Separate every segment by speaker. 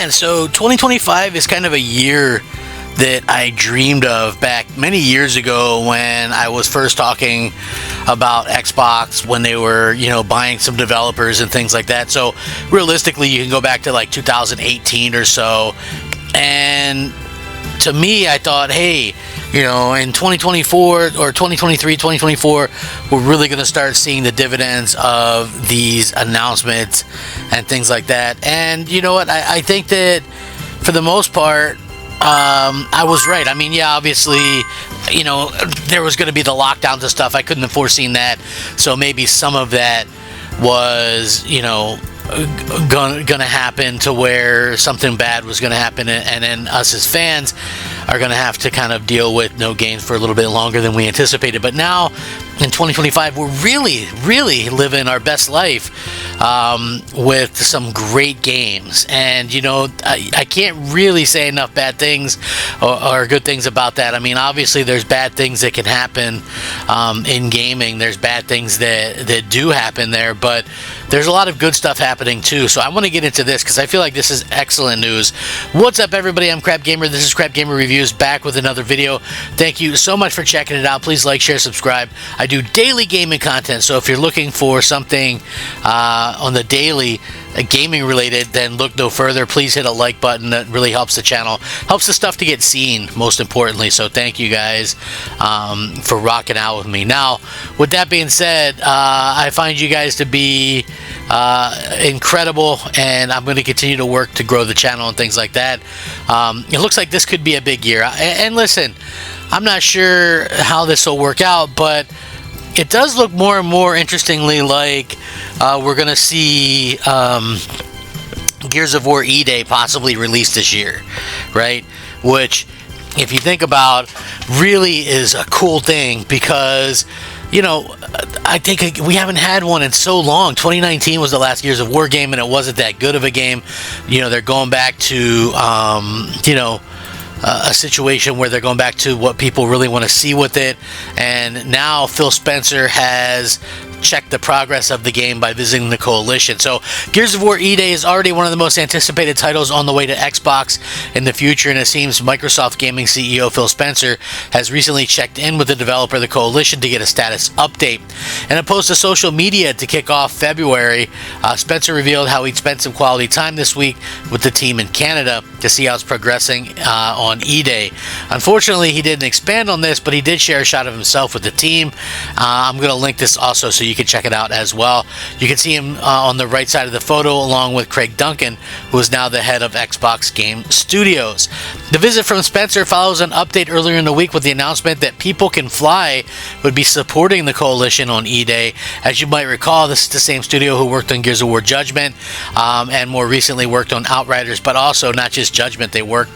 Speaker 1: Man, so 2025 is kind of a year that I dreamed of back many years ago when I was first talking about Xbox, when they were, buying some developers and things like that. So realistically, you can go back to like 2018 or so. And to me, I thought, hey, in 2024 or 2023, 2024, we're really going to start seeing the dividends of these announcements and things like that. And you know what? I think that for the most part, I was right. I mean, yeah, obviously, there was going to be the lockdowns and stuff. I couldn't have foreseen that. So maybe some of that was, gonna happen, to where something bad was gonna happen, and then us as fans are gonna have to kind of deal with no games for a little bit longer than we anticipated. But now in 2025, we're really living our best life with some great games. And I can't really say enough bad things or good things about that. I mean, obviously there's bad things that can happen in gaming. There's bad things that do happen there, but there's a lot of good stuff happening too. So I want to get into this because I feel like this is excellent news. What's up, everybody? I'm Crab Gamer. This is Crab Gamer Reviews, back with another video. Thank you so much for checking it out. Please like, share, subscribe. I do daily gaming content, so if you're looking for something on the daily gaming related, then look no further. Please hit a like button. That really helps the channel, helps the stuff to get seen, most importantly. So thank you guys for rocking out with me. Now, with that being said, I find you guys to be incredible, and I'm going to continue to work to grow the channel and things like that. It looks like this could be a big year, and listen, I'm not sure how this will work out, but it does look more and more interestingly like we're going to see Gears of War E-Day possibly released this year, right? Which, if you think about, really is a cool thing, because I think we haven't had one in so long. 2019 was the last Gears of War game, and it wasn't that good of a game. They're going back to a situation where they're going back to what people really want to see with it. And now Phil Spencer has checked the progress of the game by visiting the Coalition. So Gears of War E-Day is already one of the most anticipated titles on the way to Xbox in the future, and it seems Microsoft Gaming CEO Phil Spencer has recently checked in with the developer of the Coalition to get a status update. In a post to social media to kick off February, Spencer revealed how he'd spent some quality time this week with the team in Canada to see how it's progressing on E-Day. Unfortunately, he didn't expand on this, but he did share a shot of himself with the team. I'm going to link this also so you can check it out as well. You can see him on the right side of the photo, along with Craig Duncan, who is now the head of Xbox Game Studios. The visit from Spencer follows an update earlier in the week with the announcement that People Can Fly would be supporting the Coalition on E-Day. As you might recall, this is the same studio who worked on Gears of War Judgment, and more recently worked on Outriders, but also not just Judgment, they worked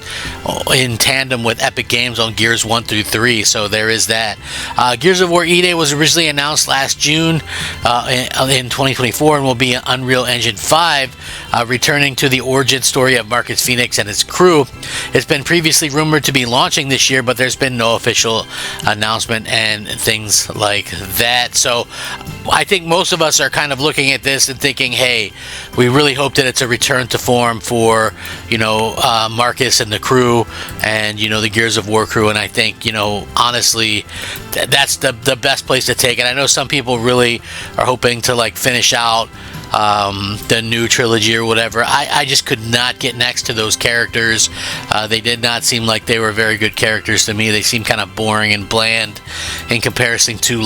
Speaker 1: in tandem with Epic Games on Gears 1 through 3, so there is that. Gears of War E-Day was originally announced last June in 2024 and will be Unreal Engine 5, returning to the origin story of Marcus Phoenix and his crew. It's been previously rumored to be launching this year, but there's been no official announcement and things like that. So I think most of us are kind of looking at this and thinking, hey, we really hope that it's a return to form for Marcus and the crew, and the Gears of War crew. And I think honestly, that's the best place to take it. I know some people really are hoping to finish out the new trilogy or whatever. I just could not get next to those characters. They did not seem like they were very good characters to me. They seem kind of boring and bland in comparison to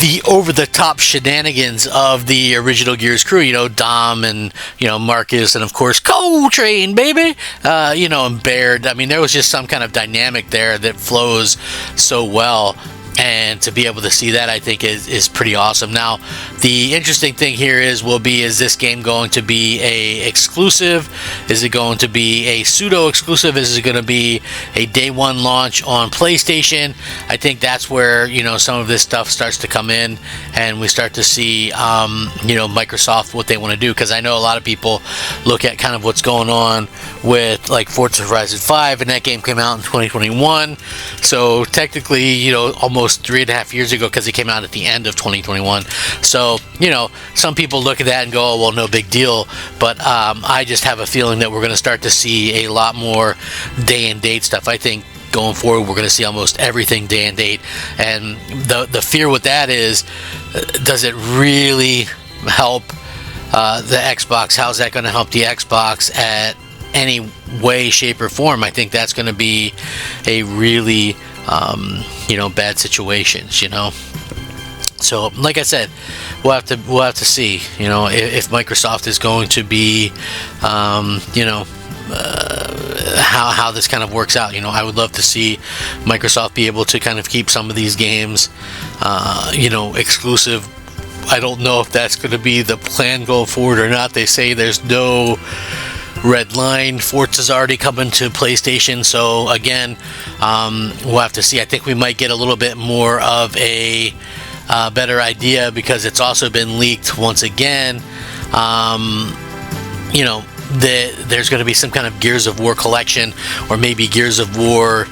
Speaker 1: the over-the-top shenanigans of the original Gears crew, Dom and, Marcus, and of course Coltrane, baby, and Baird. I mean, there was just some kind of dynamic there that flows so well. And to be able to see that, I think, is pretty awesome. Now, the interesting thing here is this game going to be a exclusive? Is it going to be a pseudo exclusive? Is it going to be a day one launch on PlayStation? I think that's where some of this stuff starts to come in, and we start to see Microsoft, what they want to do. Because I know a lot of people look at kind of what's going on with Forza Horizon 5, and that game came out in 2021. So technically, almost almost 3.5 years ago, because it came out at the end of 2021. So, you know, some people look at that and go, oh, well, no big deal. But I just have a feeling that we're going to start to see a lot more day and date stuff. I think going forward, we're going to see almost everything day and date. And the fear with that is, does it really help the Xbox? How's that going to help the Xbox at any way, shape, or form? I think that's going to be a really, you know, bad situation, you know. So, like I said, we'll have to see, you know, if Microsoft is going to be, you know, how this kind of works out. You know, I would love to see Microsoft be able to kind of keep some of these games, you know, exclusive. I don't know if that's going to be the plan going forward or not. They say there's no red line. Forza's already coming to PlayStation, so again, we'll have to see. I think we might get a little bit more of a better idea, because it's also been leaked once again. You know, there's going to be some kind of Gears of War collection, or maybe Gears of War,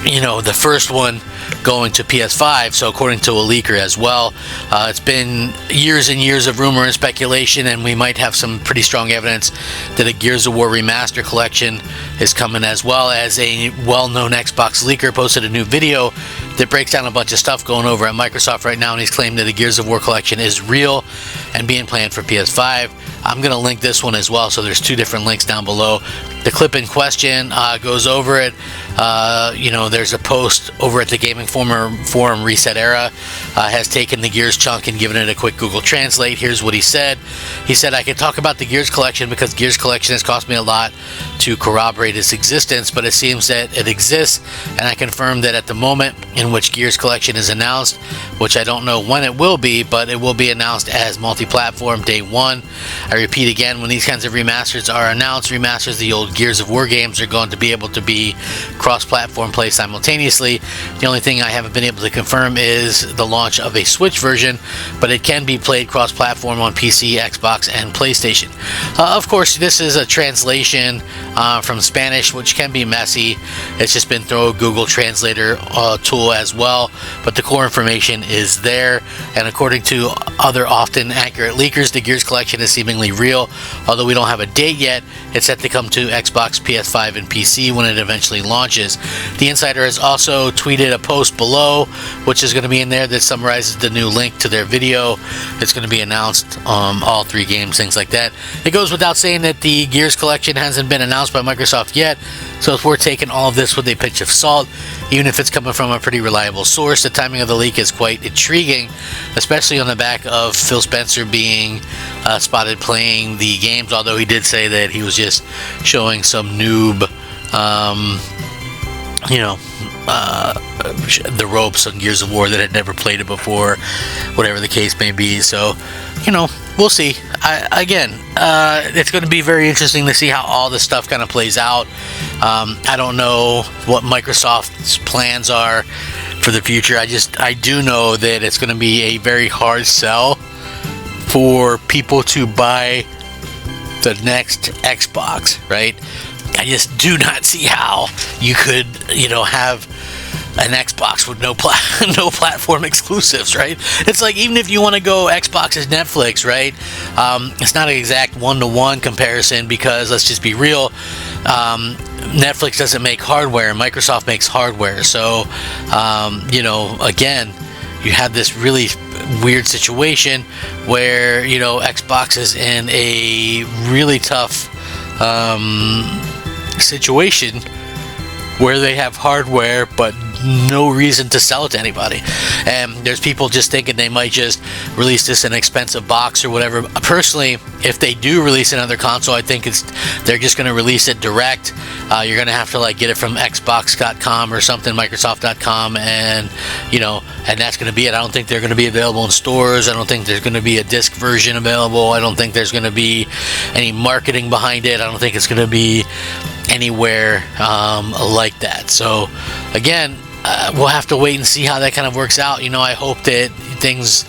Speaker 1: you know, the first one going to PS5. So according to a leaker as well, it's been years and years of rumor and speculation, and we might have some pretty strong evidence that a Gears of War remaster collection is coming, as well as a well-known Xbox leaker posted a new video that breaks down a bunch of stuff going over at Microsoft right now, and he's claimed that the Gears of War collection is real and being planned for PS5. I'm going to link this one as well, so there's two different links down below. The clip in question goes over it. You know, there's a post over at the Gaming Forum. Reset Era has taken the Gears chunk and given it a quick Google Translate. Here's what he said. He said, I can talk about the Gears collection because Gears collection has cost me a lot to corroborate its existence, but it seems that it exists, and I confirm that at the moment in which Gears collection is announced, which I don't know when it will be, but it will be announced as multi-platform day one. I repeat again, when these kinds of remasters are announced, remasters of the old Gears of War games are going to be able to be cross-platform play simultaneously. The only thing I haven't been able to confirm is the launch of a Switch version, but it can be played cross-platform on PC, Xbox, and PlayStation. Of course, this is a translation from Spanish, which can be messy. It's just been through a Google Translator tool as well, but the core information is there, and according to other often accurate leakers, the Gears collection is seemingly real. Although we don't have a date yet, it's set to come to Xbox, PS5, and PC when it eventually launches. The Insider has also tweeted a post below, which is going to be in there, that summarizes the new link to their video. It's going to be announced, all three games, things like that. It goes without saying that the Gears collection hasn't been announced by Microsoft yet, so it's worth taking all of this with a pinch of salt, even if it's coming from a pretty reliable source. The timing of the leak is quite intriguing, especially on the back of Phil Spencer being spotted playing the games, although he did say that he was just showing some noob, you know, the ropes on Gears of War that had never played it before, whatever the case may be. So, you know, we'll see. It's going to be very interesting to see how all this stuff kind of plays out. I don't know what Microsoft's plans are for the future. I do know that it's going to be a very hard sell for people to buy the next Xbox, right? I just do not see how you could, you know, have an Xbox with no platform exclusives, right? It's like, even if you want to go Xbox as Netflix, right? It's not an exact one-to-one comparison, because let's just be real, Netflix doesn't make hardware, Microsoft makes hardware. So, you know, again, you have this really weird situation where, you know, Xbox is in a really tough situation where they have hardware but no reason to sell it to anybody, and there's people just thinking they might just release this in an expensive box or whatever. Personally, if they do release another console, I think they're just going to release it direct. You're going to have to like get it from Xbox.com or something, Microsoft.com, and you know, and that's going to be it. I don't think they're going to be available in stores. I don't think there's going to be a disc version available. I don't think there's going to be any marketing behind it. I don't think it's going to be anywhere like that. So again, we'll have to wait and see how that kind of works out. You know, I hope that things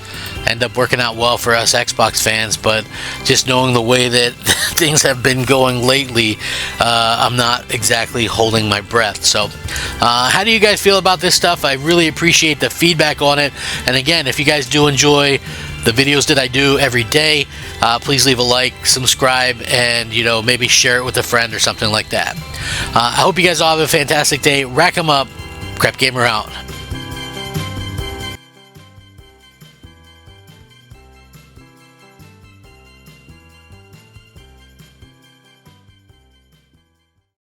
Speaker 1: end up working out well for us Xbox fans, but just knowing the way that things have been going lately, I'm not exactly holding my breath. So how do you guys feel about this stuff? I really appreciate the feedback on it. And again, if you guys do enjoy the videos that I do every day, please leave a like, subscribe, and maybe share it with a friend or something like that. I hope you guys all have a fantastic day. Rack 'em up. Crap Gamer out.